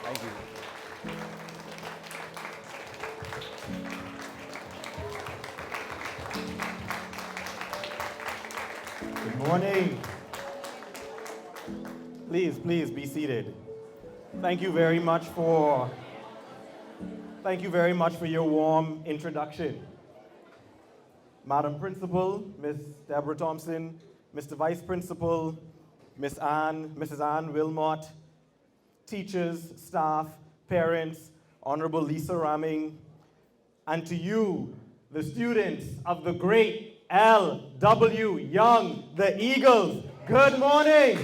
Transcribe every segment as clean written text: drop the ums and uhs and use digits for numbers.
Thank you. Good morning. Please be seated. Thank you very much for your warm introduction. Madam Principal, Ms. Deborah Thompson, Mr. Vice Principal, Mrs. Ann Wilmot, teachers, staff, parents, Honorable Lisa Ramming, and to you, the students of the great L.W. Young, the Eagles, good morning.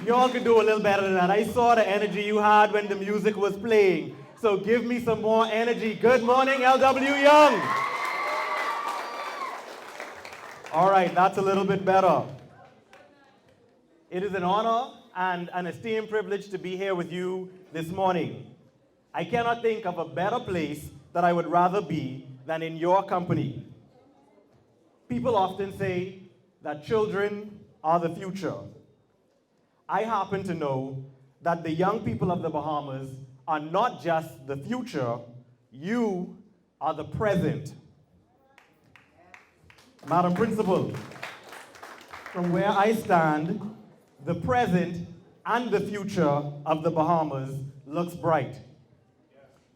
You all could do a little better than that. I saw the energy you had when the music was playing. So give me some more energy. Good morning, L.W. Young. All right, that's a little bit better. It is an honor and an esteemed privilege to be here with you this morning. I cannot think of a better place that I would rather be than in your company. People often say that children are the future. I happen to know that the young people of the Bahamas are not just the future, you are the present. Madam Principal, from where I stand, the present and the future of the Bahamas looks bright.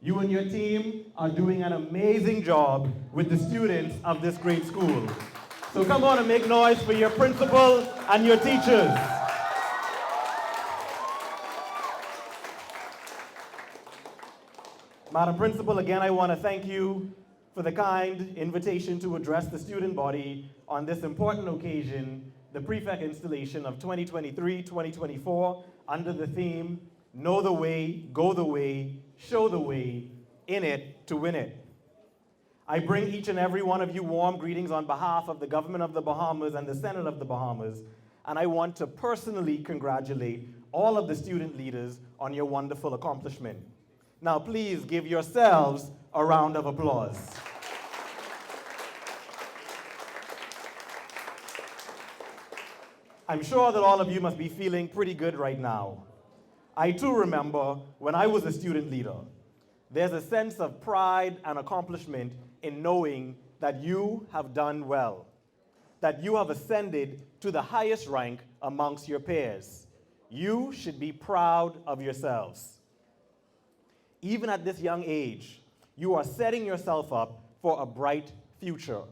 You and your team are doing an amazing job with the students of this great school. So come on and make noise for your principal and your teachers. Madam Principal, again, I want to thank you for the kind invitation to address the student body on this important occasion, the prefect installation of 2023-2024, under the theme, Know the Way, Go the Way, Show the Way, in it to win it. I bring each and every one of you warm greetings on behalf of the government of the Bahamas and the Senate of the Bahamas, and I want to personally congratulate all of the student leaders on your wonderful accomplishment. Now please give yourselves a round of applause. I'm sure that all of you must be feeling pretty good right now. I too remember when I was a student leader. There's a sense of pride and accomplishment in knowing that you have done well, that you have ascended to the highest rank amongst your peers. You should be proud of yourselves. Even at this young age, you are setting yourself up for a bright future.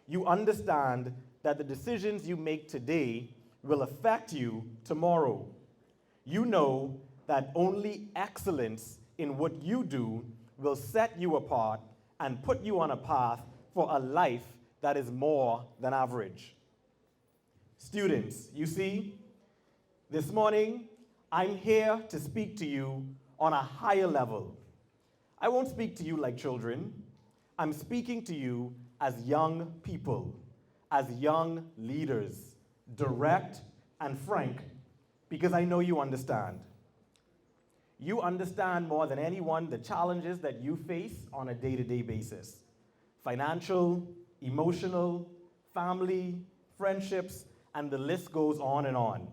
You understand that the decisions you make today will affect you tomorrow. You know that only excellence in what you do will set you apart and put you on a path for a life that is more than average. Students, you see, this morning, I'm here to speak to you on a higher level. I won't speak to you like children. I'm speaking to you as young people, as young leaders, direct and frank, because I know you understand. You understand more than anyone the challenges that you face on a day-to-day basis. Financial, emotional, family, friendships, and the list goes on and on.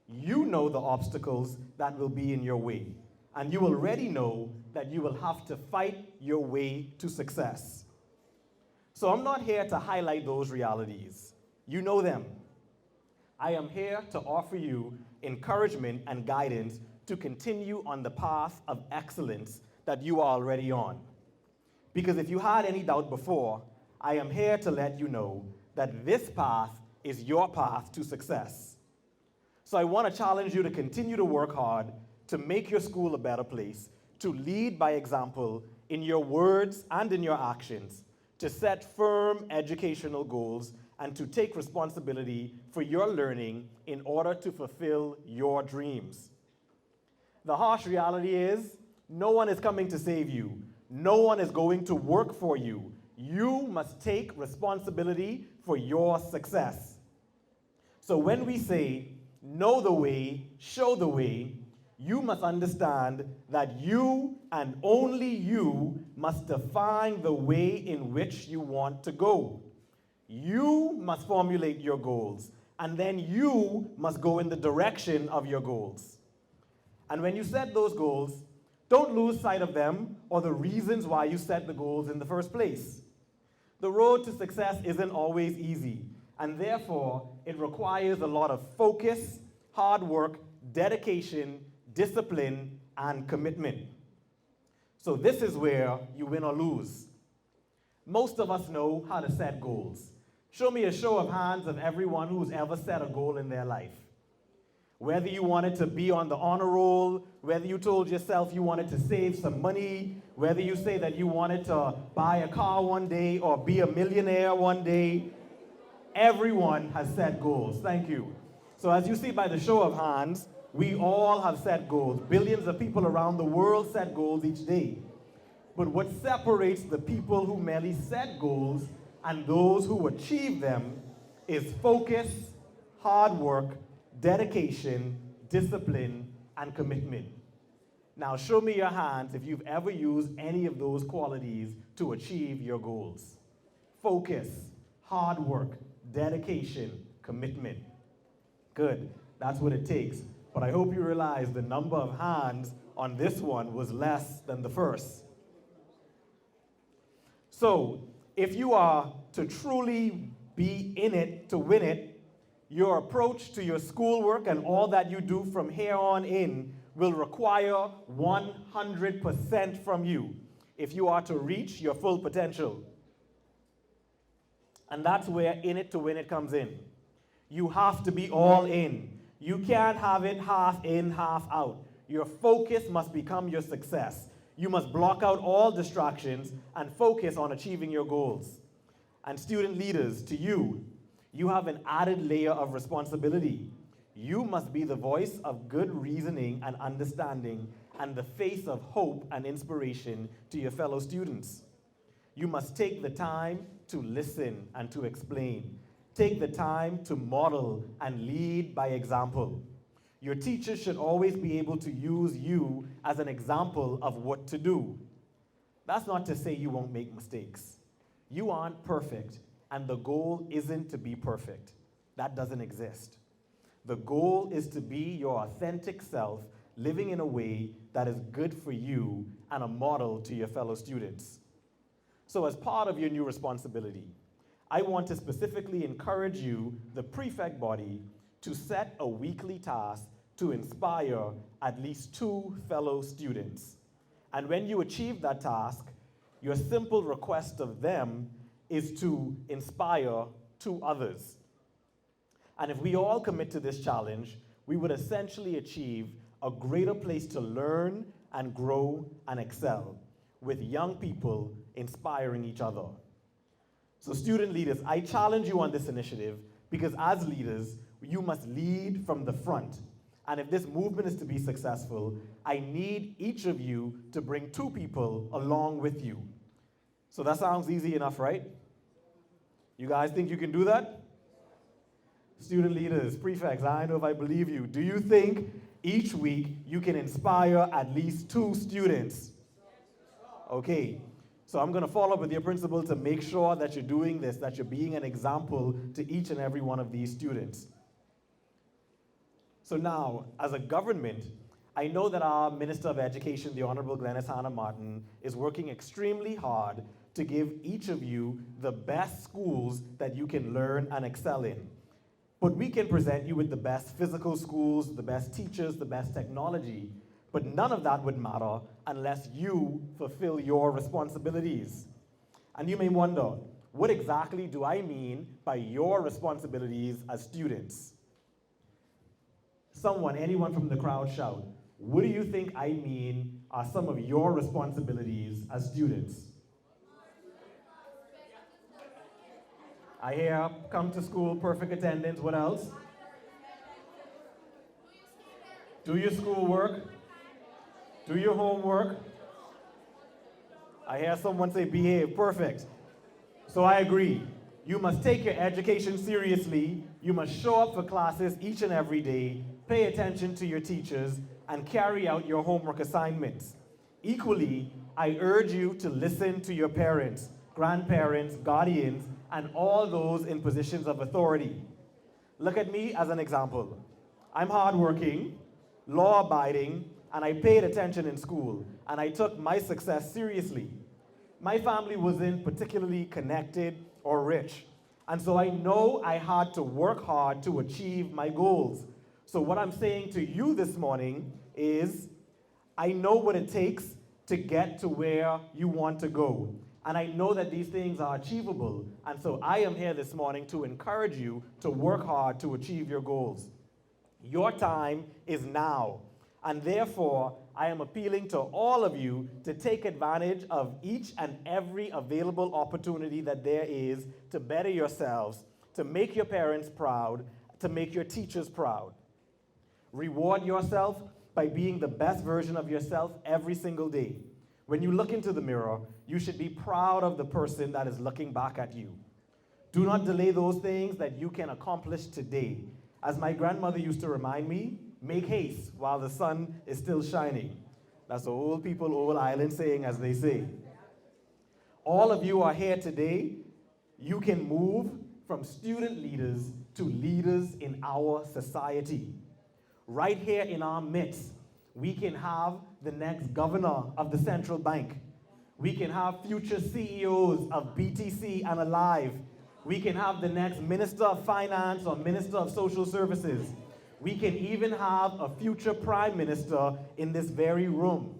You know the obstacles that will be in your way, and you already know that you will have to fight your way to success. So I'm not here to highlight those realities. You know them. I am here to offer you encouragement and guidance to continue on the path of excellence that you are already on. Because if you had any doubt before, I am here to let you know that this path is your path to success. So I want to challenge you to continue to work hard to make your school a better place, to lead by example in your words and in your actions, to set firm educational goals, and to take responsibility for your learning in order to fulfill your dreams. The harsh reality is, no one is coming to save you. No one is going to work for you. You must take responsibility for your success. So when we say, know the way, show the way, you must understand that you and only you must define the way in which you want to go. You must formulate your goals and then you must go in the direction of your goals. And when you set those goals, don't lose sight of them or the reasons why you set the goals in the first place. The road to success isn't always easy, and therefore it requires a lot of focus, hard work, dedication, discipline, and commitment. So this is where you win or lose. Most of us know how to set goals. Show me a show of hands of everyone who's ever set a goal in their life. Whether you wanted to be on the honor roll, whether you told yourself you wanted to save some money, whether you say that you wanted to buy a car one day or be a millionaire one day, everyone has set goals. Thank you. So as you see by the show of hands, we all have set goals. Billions of people around the world set goals each day. But what separates the people who merely set goals and those who achieve them is focus, hard work, dedication, discipline, and commitment. Now show me your hands if you've ever used any of those qualities to achieve your goals. Focus, hard work, dedication, commitment. Good, that's what it takes. But I hope you realize the number of hands on this one was less than the first. So, if you are to truly be in it to win it, your approach to your schoolwork and all that you do from here on in will require 100% from you if you are to reach your full potential. And that's where in it to win it comes in. You have to be all in. You can't have it half in, half out. Your focus must become your success. You must block out all distractions and focus on achieving your goals. And student leaders, to you, you have an added layer of responsibility. You must be the voice of good reasoning and understanding and the face of hope and inspiration to your fellow students. You must take the time to listen and to explain. Take the time to model and lead by example. Your teachers should always be able to use you as an example of what to do. That's not to say you won't make mistakes. You aren't perfect, and the goal isn't to be perfect. That doesn't exist. The goal is to be your authentic self, living in a way that is good for you and a model to your fellow students. So as part of your new responsibility, I want to specifically encourage you, the prefect body, to set a weekly task to inspire at least 2 fellow students. And when you achieve that task, your simple request of them is to inspire 2 others. And if we all commit to this challenge, we would essentially achieve a greater place to learn and grow and excel, with young people inspiring each other. So student leaders, I challenge you on this initiative because as leaders, you must lead from the front. And if this movement is to be successful, I need each of you to bring 2 people along with you. So that sounds easy enough, right? You guys think you can do that? Student leaders, prefects, I don't know if I believe you. Do you think each week you can inspire at least 2 students? Okay. So I'm going to follow up with your principal to make sure that you're doing this, that you're being an example to each and every one of these students. So now, as a government, I know that our Minister of Education, the Honorable Glennis Hannah Martin, is working extremely hard to give each of you the best schools that you can learn and excel in. But we can present you with the best physical schools, the best teachers, the best technology, but none of that would matter unless you fulfill your responsibilities. And you may wonder, what exactly do I mean by your responsibilities as students? Someone, anyone from the crowd shout, what do you think I mean are some of your responsibilities as students? I hear come to school, perfect attendance, what else? Do your schoolwork. Do your homework. I hear someone say behave, perfect. So I agree. You must take your education seriously. You must show up for classes each and every day, pay attention to your teachers, and carry out your homework assignments. Equally, I urge you to listen to your parents, grandparents, guardians, and all those in positions of authority. Look at me as an example. I'm hardworking, law-abiding, and I paid attention in school, and I took my success seriously. My family wasn't particularly connected or rich, and so I know I had to work hard to achieve my goals. So what I'm saying to you this morning is, I know what it takes to get to where you want to go. And I know that these things are achievable. And so I am here this morning to encourage you to work hard to achieve your goals. Your time is now. And therefore, I am appealing to all of you to take advantage of each and every available opportunity that there is to better yourselves, to make your parents proud, to make your teachers proud. Reward yourself by being the best version of yourself every single day. When you look into the mirror, you should be proud of the person that is looking back at you. Do not delay those things that you can accomplish today. As my grandmother used to remind me, make haste while the sun is still shining. That's the old people, old island saying, as they say. All of you are here today. You can move from student leaders to leaders in our society. Right here in our midst, we can have the next governor of the central bank. We can have future CEOs of BTC and Alive. We can have the next Minister of Finance or Minister of Social Services. We can even have a future Prime Minister in this very room.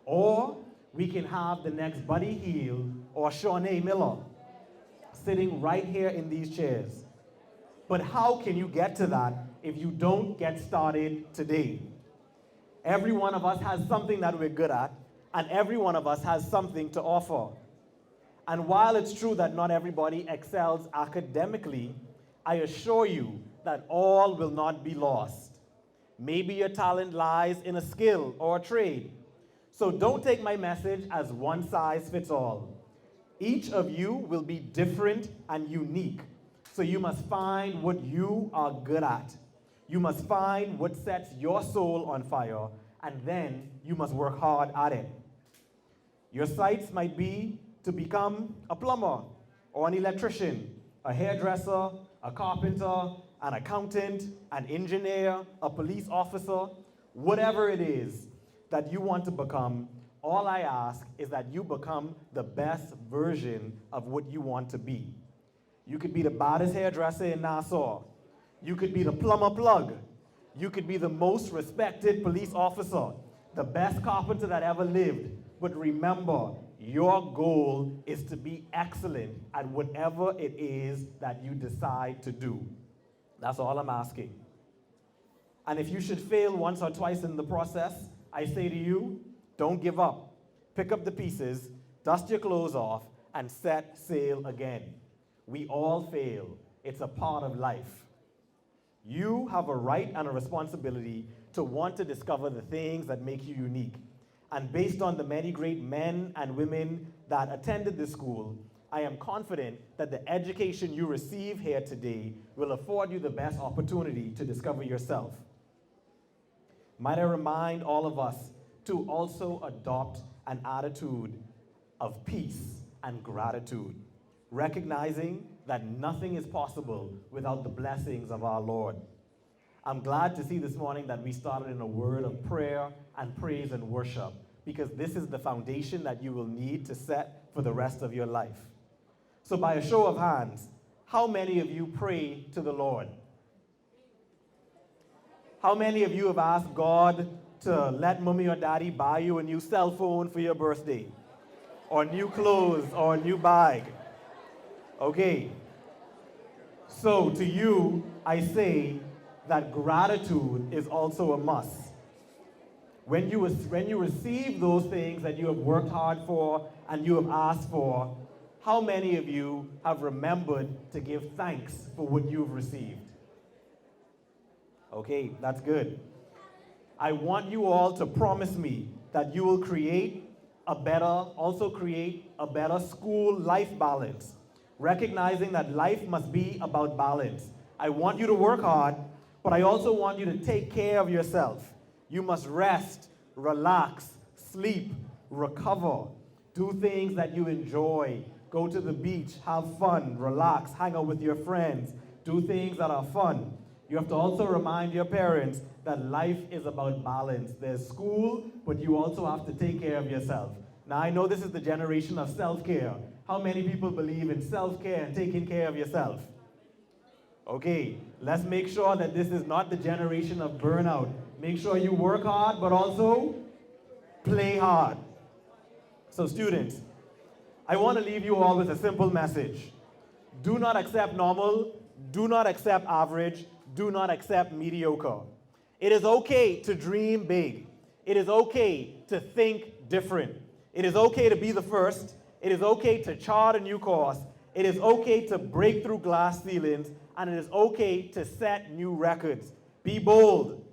Or we can have the next Buddy Hield or Shawnee Miller sitting right here in these chairs. But how can you get to that if you don't get started today? Every one of us has something that we're good at, and every one of us has something to offer. And while it's true that not everybody excels academically, I assure you that all will not be lost. Maybe your talent lies in a skill or a trade. So don't take my message as one size fits all. Each of you will be different and unique. So you must find what you are good at. You must find what sets your soul on fire, and then you must work hard at it. Your sights might be to become a plumber or an electrician, a hairdresser, a carpenter, an accountant, an engineer, a police officer, whatever it is that you want to become. All I ask is that you become the best version of what you want to be. You could be the baddest hairdresser in Nassau. You could be the plumber plug. You could be the most respected police officer, the best carpenter that ever lived. But remember, your goal is to be excellent at whatever it is that you decide to do. That's all I'm asking. And if you should fail once or twice in the process, I say to you, don't give up. Pick up the pieces, dust your clothes off, and set sail again. We all fail. It's a part of life. You have a right and a responsibility to want to discover the things that make you unique. And based on the many great men and women that attended this school, I am confident that the education you receive here today will afford you the best opportunity to discover yourself. Might I remind all of us to also adopt an attitude of peace and gratitude, recognizing that nothing is possible without the blessings of our Lord. I'm glad to see this morning that we started in a word of prayer and praise and worship, because this is the foundation that you will need to set for the rest of your life. So by a show of hands, how many of you pray to the Lord? How many of you have asked God to let mommy or daddy buy you a new cell phone for your birthday? Or new clothes, or a new bag? Okay. So to you, I say that gratitude is also a must. When you receive those things that you have worked hard for and you have asked for, how many of you have remembered to give thanks for what you've received? Okay, that's good. I want you all to promise me that you will create a better school life balance, recognizing that life must be about balance. I want you to work hard, but I also want you to take care of yourself. You must rest, relax, sleep, recover, do things that you enjoy, go to the beach, have fun, relax, hang out with your friends, Do things that are fun. You have to also remind your parents that life is about balance. There's school, but you also have to take care of yourself. Now, I know this is the generation of self-care. How many people believe in self-care and taking care of yourself? Okay, let's make sure that this is not the generation of burnout. Make sure you work hard, but also play hard. So students, I want to leave you all with a simple message. Do not accept normal, do not accept average, do not accept mediocre. It is okay to dream big. It is okay to think different. It is okay to be the first. It is okay to chart a new course. It is okay to break through glass ceilings, and it is okay to set new records. Be bold.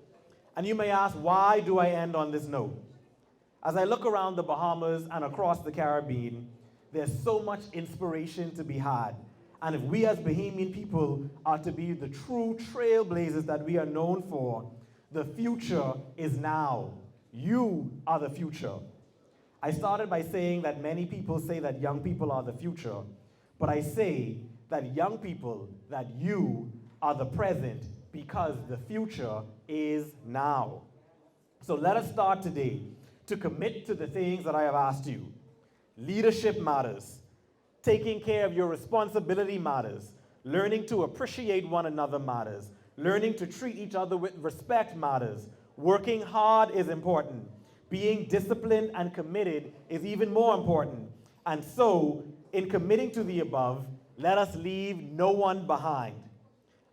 And you may ask, why do I end on this note? As I look around the Bahamas and across the Caribbean, there's so much inspiration to be had. And if we as Bahamian people are to be the true trailblazers that we are known for, the future is now. You are the future. I started by saying that many people say that young people are the future, but I say that young people, that you are the present, because the future is now. So let us start today to commit to the things that I have asked you. Leadership matters. Taking care of your responsibility matters. Learning to appreciate one another matters. Learning to treat each other with respect matters. Working hard is important. Being disciplined and committed is even more important. And so, in committing to the above, let us leave no one behind.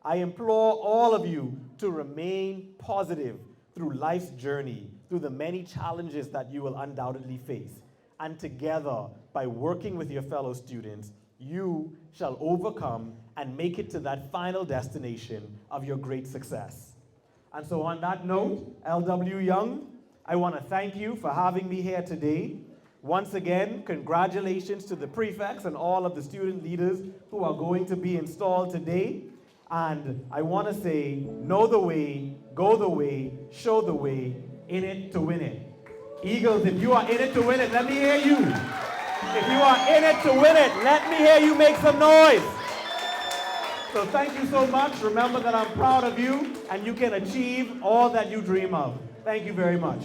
I implore all of you to remain positive through life's journey, through the many challenges that you will undoubtedly face. And together, by working with your fellow students, you shall overcome and make it to that final destination of your great success. And so on that note, LW Young, I want to thank you for having me here today. Once again, congratulations to the prefects and all of the student leaders who are going to be installed today. And I want to say, know the way, go the way, show the way, in it to win it. Eagles, if you are in it to win it, let me hear you. If you are in it to win it, let me hear you make some noise. So thank you so much. Remember that I'm proud of you, and you can achieve all that you dream of. Thank you very much.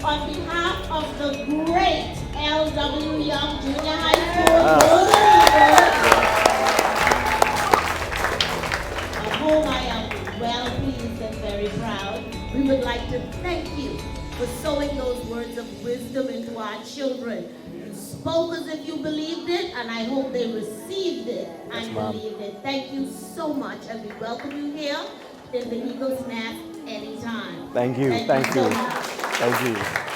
On behalf of the great LW Young Junior High School, of whom I am well pleased and very proud, we would like to thank you for sowing those words of wisdom into our children. You spoke as if you believed it, and I hope they received it and believed it. Thank you so much, and we welcome you here in the Eagles Nest anytime. Thank you. Thank you so much. Thank you.